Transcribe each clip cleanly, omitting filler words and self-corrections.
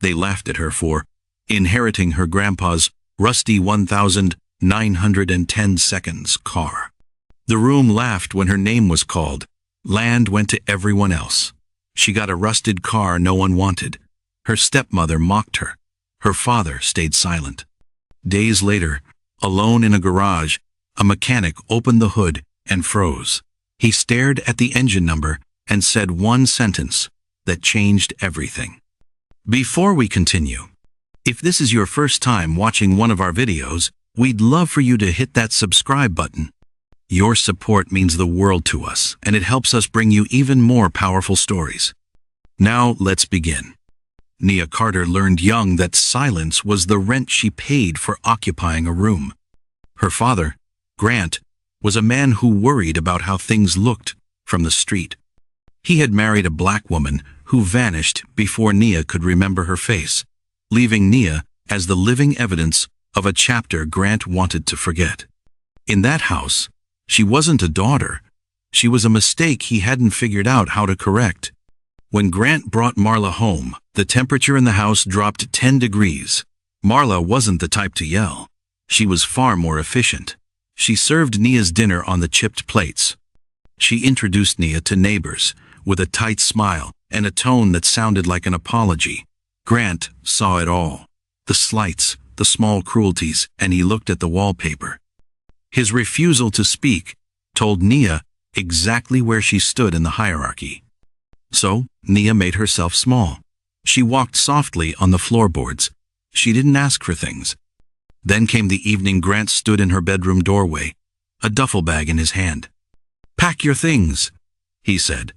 They laughed at her for inheriting her grandpa's rusty 1,910 seconds car. The room laughed when her name was called. Land went to everyone else. She got a rusted car no one wanted. Her stepmother mocked her. Her father stayed silent. Days later, alone in a garage, a mechanic opened the hood and froze. He stared at the engine number and said one sentence that changed everything. Before we continue, if this is your first time watching one of our videos, we'd love for you to hit that subscribe button. Your support means the world to us, and it helps us bring you even more powerful stories. Now let's begin. Nia Carter learned young that silence was the rent she paid for occupying a room. Her father, Grant, was a man who worried about how things looked from the street. He had married a black woman who vanished before Nia could remember her face, leaving Nia as the living evidence of a chapter Grant wanted to forget. In that house, she wasn't a daughter. She was a mistake he hadn't figured out how to correct. When Grant brought Marla home, the temperature in the house dropped 10 degrees. Marla wasn't the type to yell. She was far more efficient. She served Nia's dinner on the chipped plates. She introduced Nia to neighbors with a tight smile and a tone that sounded like an apology. Grant saw it all. The slights, the small cruelties, and he looked at the wallpaper. His refusal to speak told Nia exactly where she stood in the hierarchy. So, Nia made herself small. She walked softly on the floorboards. She didn't ask for things. Then came the evening Grant stood in her bedroom doorway, a duffel bag in his hand. "Pack your things," he said.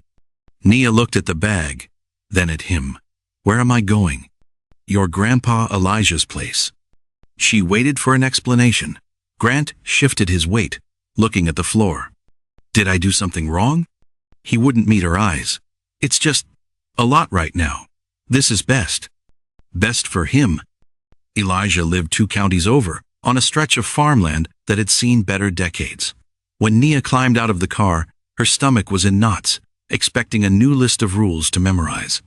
Nia looked at the bag, then at him. "Where am I going?" "Your Grandpa Elijah's place." She waited for an explanation. Grant shifted his weight, looking at the floor. "Did I do something wrong?" He wouldn't meet her eyes. "It's just a lot right now. This is best." Best for him. Elijah lived 2 counties over, on a stretch of farmland that had seen better decades. When Nia climbed out of the car, her stomach was in knots, expecting a new list of rules to memorize.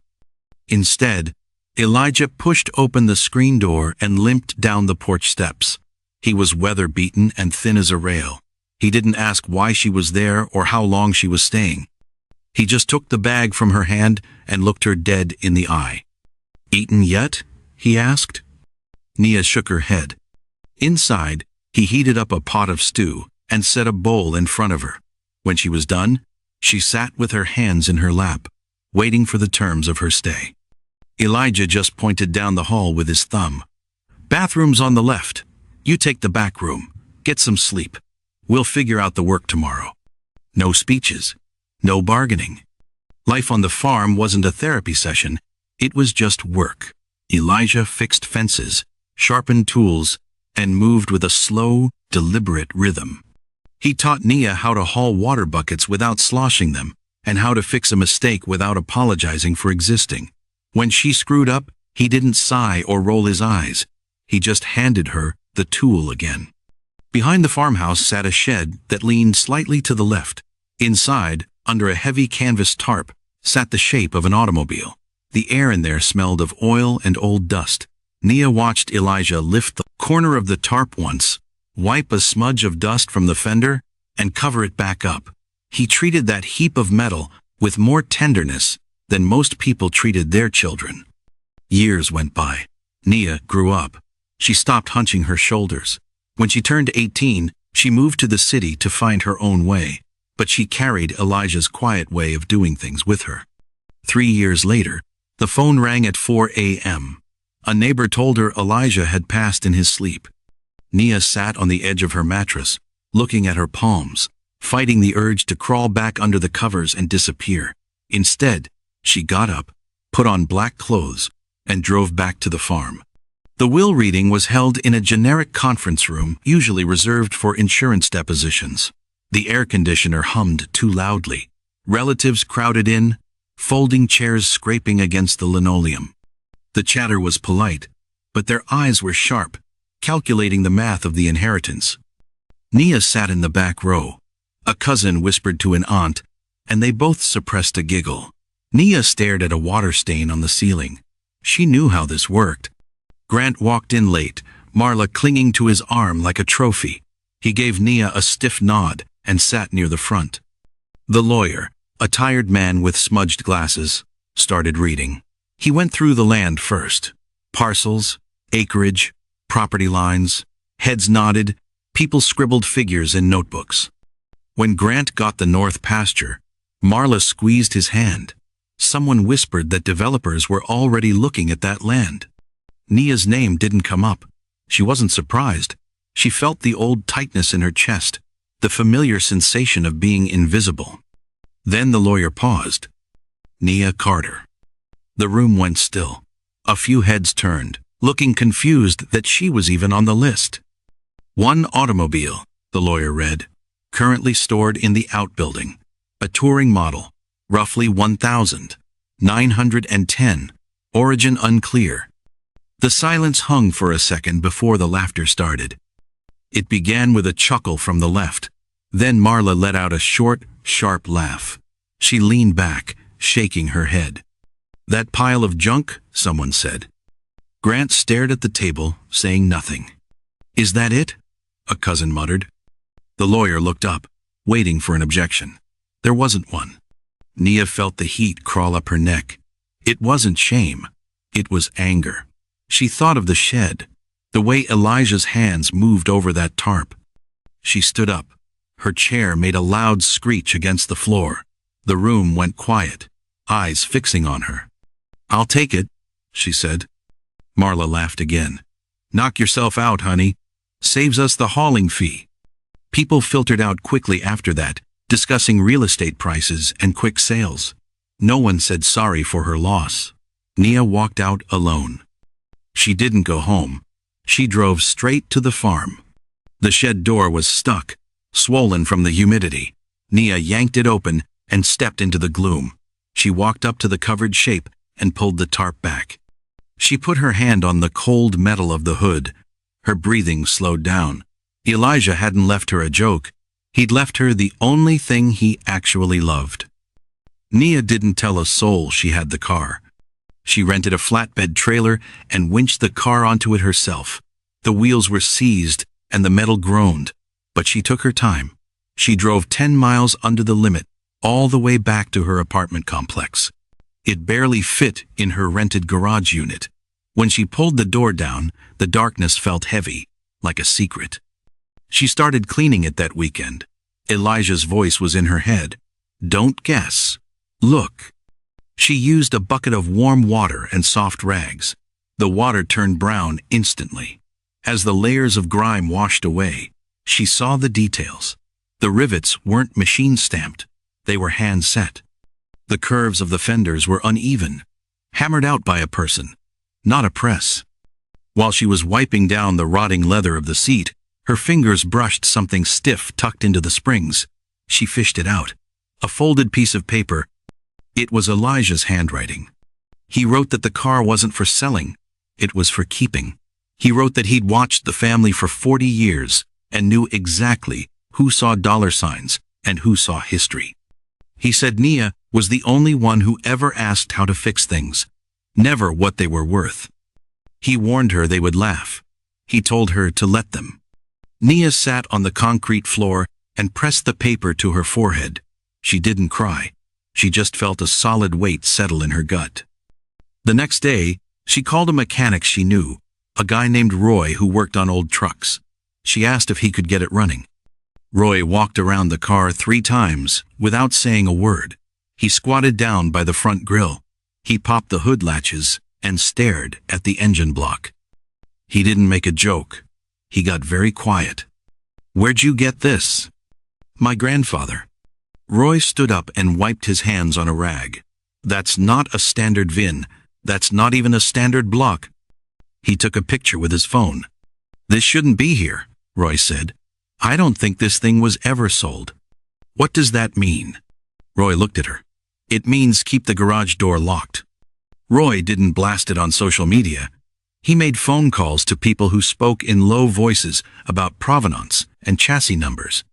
Instead, Elijah pushed open the screen door and limped down the porch steps. He was weather-beaten and thin as a rail. He didn't ask why she was there or how long she was staying. He just took the bag from her hand and looked her dead in the eye. "Eaten yet?" he asked. Nia shook her head. Inside, he heated up a pot of stew and set a bowl in front of her. When she was done, she sat with her hands in her lap, waiting for the terms of her stay. Elijah just pointed down the hall with his thumb. "Bathroom's on the left. You take the back room. Get some sleep. We'll figure out the work tomorrow." No speeches. No bargaining. Life on the farm wasn't a therapy session. It was just work. Elijah fixed fences, sharpened tools, and moved with a slow, deliberate rhythm. He taught Nia how to haul water buckets without sloshing them, and how to fix a mistake without apologizing for existing. When she screwed up, he didn't sigh or roll his eyes. He just handed her the tool again. Behind the farmhouse sat a shed that leaned slightly to the left. Inside, under a heavy canvas tarp, sat the shape of an automobile. The air in there smelled of oil and old dust. Nia watched Elijah lift the corner of the tarp once, wipe a smudge of dust from the fender, and cover it back up. He treated that heap of metal with more tenderness than most people treated their children. Years went by. Nia grew up. She stopped hunching her shoulders. When she turned 18, she moved to the city to find her own way, but she carried Elijah's quiet way of doing things with her. 3 years later, the phone rang at 4 a.m. A neighbor told her Elijah had passed in his sleep. Nia sat on the edge of her mattress, looking at her palms, fighting the urge to crawl back under the covers and disappear. Instead, she got up, put on black clothes, and drove back to the farm. The will reading was held in a generic conference room, usually reserved for insurance depositions. The air conditioner hummed too loudly. Relatives crowded in, folding chairs scraping against the linoleum. The chatter was polite, but their eyes were sharp, calculating the math of the inheritance. Nia sat in the back row. A cousin whispered to an aunt, and they both suppressed a giggle. Nia stared at a water stain on the ceiling. She knew how this worked. Grant walked in late, Marla clinging to his arm like a trophy. He gave Nia a stiff nod and sat near the front. The lawyer, a tired man with smudged glasses, started reading. He went through the land first. Parcels, acreage, property lines. Heads nodded, people scribbled figures in notebooks. When Grant got the north pasture, Marla squeezed his hand. Someone whispered that developers were already looking at that land. Nia's name didn't come up. She wasn't surprised. She felt the old tightness in her chest, the familiar sensation of being invisible. Then the lawyer paused. Nia Carter. The room went still. A few heads turned, looking confused that she was even on the list. One automobile, the lawyer read, currently stored in the outbuilding. A touring model, roughly 1,910, origin unclear. The silence hung for a second before the laughter started. It began with a chuckle from the left. Then Marla let out a short, sharp laugh. She leaned back, shaking her head. "That pile of junk," someone said. Grant stared at the table, saying nothing. "Is that it?" a cousin muttered. The lawyer looked up, waiting for an objection. There wasn't one. Nia felt the heat crawl up her neck. It wasn't shame. It was anger. She thought of the shed, the way Elijah's hands moved over that tarp. She stood up. Her chair made a loud screech against the floor. The room went quiet, eyes fixing on her. "I'll take it," she said. Marla laughed again. "Knock yourself out, honey. Saves us the hauling fee." People filtered out quickly after that, discussing real estate prices and quick sales. No one said sorry for her loss. Nia walked out alone. She didn't go home. She drove straight to the farm. The shed door was stuck, swollen from the humidity. Nia yanked it open and stepped into the gloom. She walked up to the covered shape and pulled the tarp back. She put her hand on the cold metal of the hood. Her breathing slowed down. Elijah hadn't left her a joke. He'd left her the only thing he actually loved. Nia didn't tell a soul she had the car. She rented a flatbed trailer and winched the car onto it herself. The wheels were seized and the metal groaned, but she took her time. She drove 10 miles under the limit, all the way back to her apartment complex. It barely fit in her rented garage unit. When she pulled the door down, the darkness felt heavy, like a secret. She started cleaning it that weekend. Elijah's voice was in her head. "Don't guess. Look." She used a bucket of warm water and soft rags. The water turned brown instantly. As the layers of grime washed away, she saw the details. The rivets weren't machine-stamped. They were hand-set. The curves of the fenders were uneven, hammered out by a person, not a press. While she was wiping down the rotting leather of the seat, her fingers brushed something stiff tucked into the springs. She fished it out. A folded piece of paper. It was Elijah's handwriting. He wrote that the car wasn't for selling. It was for keeping. He wrote that he'd watched the family for 40 years and knew exactly who saw dollar signs and who saw history. He said Nia was the only one who ever asked how to fix things, never what they were worth. He warned her they would laugh. He told her to let them. Nia sat on the concrete floor and pressed the paper to her forehead. She didn't cry. She just felt a solid weight settle in her gut. The next day, she called a mechanic she knew, a guy named Roy who worked on old trucks. She asked if he could get it running. Roy walked around the car 3 times without saying a word. He squatted down by the front grille. He popped the hood latches and stared at the engine block. He didn't make a joke. He got very quiet. "Where'd you get this?" "My grandfather." Roy stood up and wiped his hands on a rag. "That's not a standard VIN. That's not even a standard block." He took a picture with his phone. "This shouldn't be here," Roy said. "I don't think this thing was ever sold." "What does that mean?" Roy looked at her. "It means keep the garage door locked." Roy didn't blast it on social media. He made phone calls to people who spoke in low voices about provenance and chassis numbers.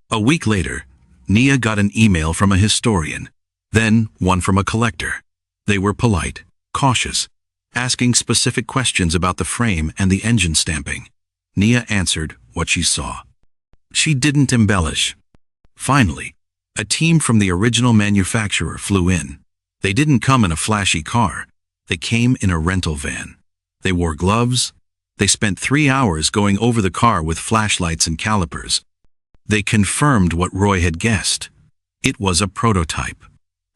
A week later, Nia got an email from a historian, then one from a collector. They were polite, cautious. asking specific questions about the frame and the engine stamping. Nia answered what she saw. She didn't embellish. Finally, a team from the original manufacturer flew in. They didn't come in a flashy car. They came in a rental van. They wore gloves. They spent 3 hours going over the car with flashlights and calipers. They confirmed what Roy had guessed. It was a prototype,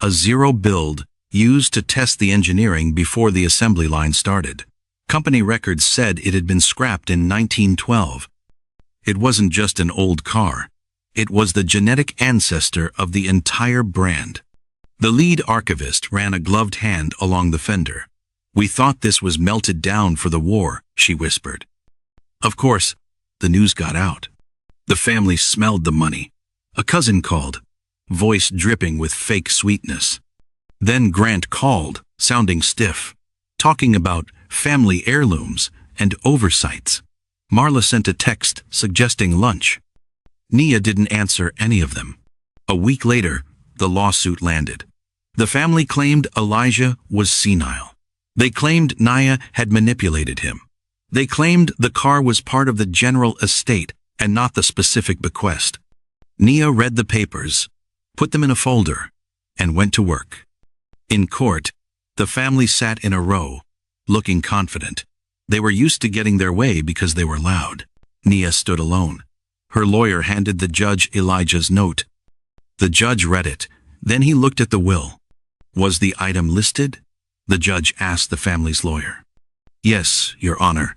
a zero build used to test the engineering before the assembly line started. Company records said it had been scrapped in 1912. It wasn't just an old car. It was the genetic ancestor of the entire brand. The lead archivist ran a gloved hand along the fender. "We thought this was melted down for the war," she whispered. Of course, the news got out. The family smelled the money. A cousin called, voice dripping with fake sweetness. Then Grant called, sounding stiff, talking about family heirlooms and oversights. Marla sent a text suggesting lunch. Nia didn't answer any of them. A week later, the lawsuit landed. The family claimed Elijah was senile. They claimed Nia had manipulated him. They claimed the car was part of the general estate and not the specific bequest. Nia read the papers, put them in a folder, and went to work. In court, the family sat in a row, looking confident. They were used to getting their way because they were loud. Nia stood alone. Her lawyer handed the judge Elijah's note. The judge read it. Then he looked at the will. Was the item listed? The judge asked the family's lawyer. Yes, Your Honor.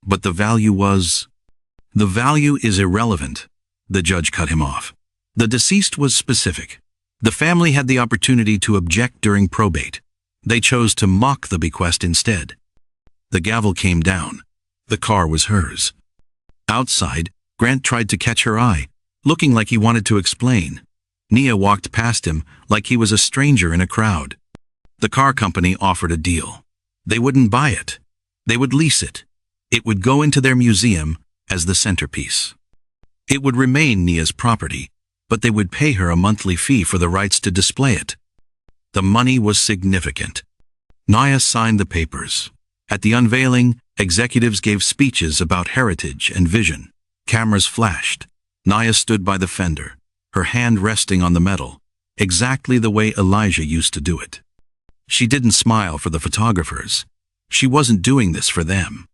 But the value was... The value is irrelevant. The judge cut him off. The deceased was specific. The family had the opportunity to object during probate. They chose to mock the bequest instead. The gavel came down. The car was hers. Outside, Grant tried to catch her eye, looking like he wanted to explain. Nia walked past him like he was a stranger in a crowd. The car company offered a deal. They wouldn't buy it. They would lease it. It would go into their museum as the centerpiece. It would remain Nia's property, but they would pay her a monthly fee for the rights to display it. The money was significant. Nia signed the papers. At the unveiling, executives gave speeches about heritage and vision. Cameras flashed. Nia stood by the fender, her hand resting on the metal, exactly the way Elijah used to do it. She didn't smile for the photographers. She wasn't doing this for them.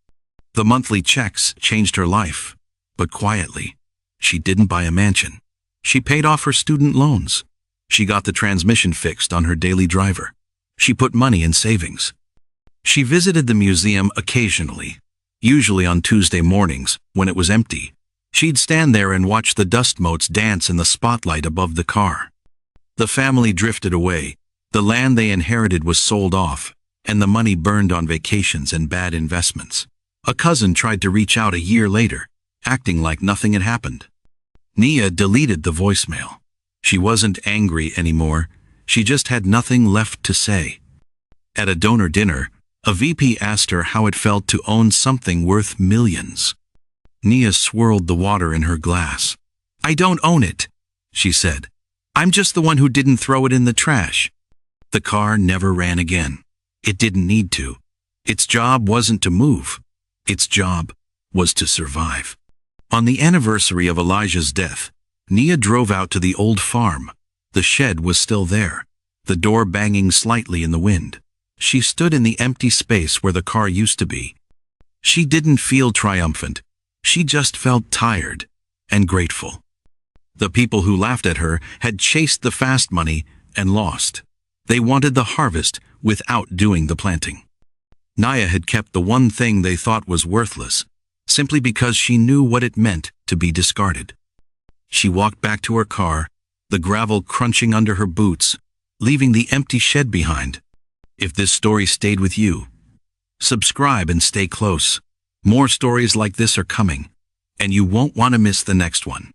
The monthly checks changed her life, but quietly. She didn't buy a mansion. She paid off her student loans. She got the transmission fixed on her daily driver. She put money in savings. She visited the museum occasionally, usually on Tuesday mornings when it was empty. She'd stand there and watch the dust motes dance in the spotlight above the car. The family drifted away. The land they inherited was sold off, and the money burned on vacations and bad investments. A cousin tried to reach out a year later, acting like nothing had happened. Nia deleted the voicemail. She wasn't angry anymore. She just had nothing left to say. At a donor dinner, a VP asked her how it felt to own something worth millions. Nia swirled the water in her glass. "I don't own it," she said. "I'm just the one who didn't throw it in the trash." The car never ran again. It didn't need to. Its job wasn't to move. Its job was to survive. On the anniversary of Elijah's death, Nia drove out to the old farm. The shed was still there, the door banging slightly in the wind. She stood in the empty space where the car used to be. She didn't feel triumphant. She just felt tired and grateful. The people who laughed at her had chased the fast money and lost. They wanted the harvest without doing the planting. Nia had kept the one thing they thought was worthless, simply because she knew what it meant to be discarded. She walked back to her car, the gravel crunching under her boots, leaving the empty shed behind. If this story stayed with you, subscribe and stay close. More stories like this are coming, and you won't want to miss the next one.